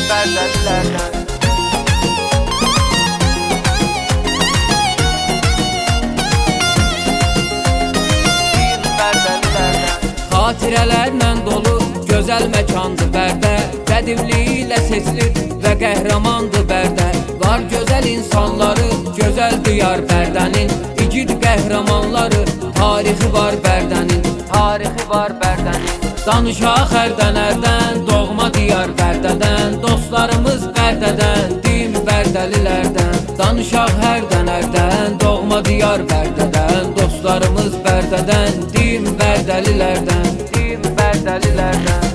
Bərdəlilərdən xatirələrlə dolu gözəl məkandır Bərdə, qədimliyi ilə seçilir və qəhrəmandır Bərdə. Var gözəl insanları, gözəl diyar Bərdənin, igid qəhrəmanları, tarixi var Bərdənin, tarixi var Bərdənin. Danışaq Ərdənərdən, doğma diyar Bərdədən, dostlarımız Bərdədən, din Bərdəlilərdən. Danışaq Ərdənərdən, doğma diyar Bərdədən, dostlarımız Bərdədən, din Bərdəlilərdən, din Bərdəlilərdən.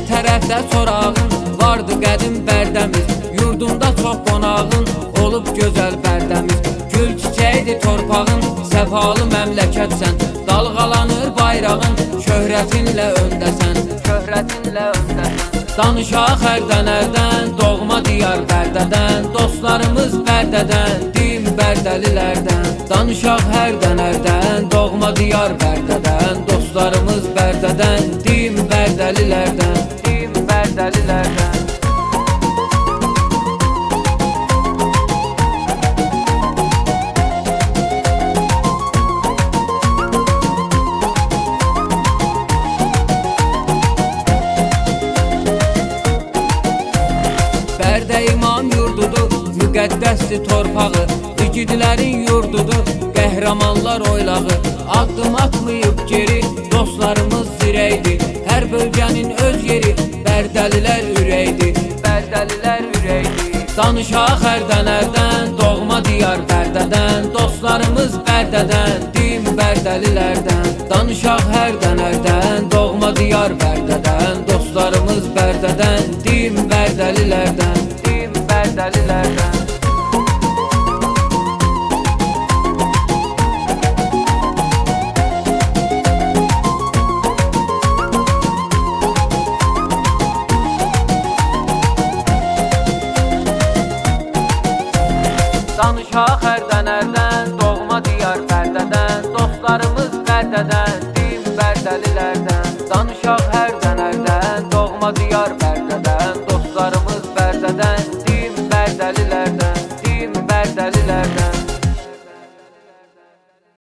Tərəfdə sorağın vardı qədim Bərdəmiz, yurdunda çox qonağın olub gözəl Bərdəmiz. Gül çiçəkdir torpağın, səfalı məmləkətsən, dalğalanır bayrağın, şöhrətinlə öndəsən, şöhrətinlə öndəsən. Danışaq Ərdənərdən, doğma diyar Bərdədən, dostlarımız Bərdədən, din Bərdəlilərdən. Danışaq Ərdənərdən, doğma diyar Bərdədən, dostlarımız Bərdədən, din Bərdəlilərdən, din Bərdəlilərdən. Bərdə imam yurdudur, müqəddəsdir torpağı, igidlərin yurdudur, qəhrəmanlar oylağı. Addım atmayıb geri, dostlarımız zirəydir, hər bölgənin öz yeri, Bərdəlilər ürəkdir, Bərdəlilər ürəkdir. Danışaq Ərdənərdən, doğma diyar Bərdədən, dostlarımız Bərdədən, din Bərdəlilərdən. Danışaq Ərdənərdən, doğma diyar Bərdədən, dostlarımız Bərdədən, din Bərdəlilərdən, din Bərdəlilərdən. Danışaq Ərdənərdən, doğma diyar Bərdədən, dostlarımız Bərdədən, din Bərdəlilərdən. Danışaq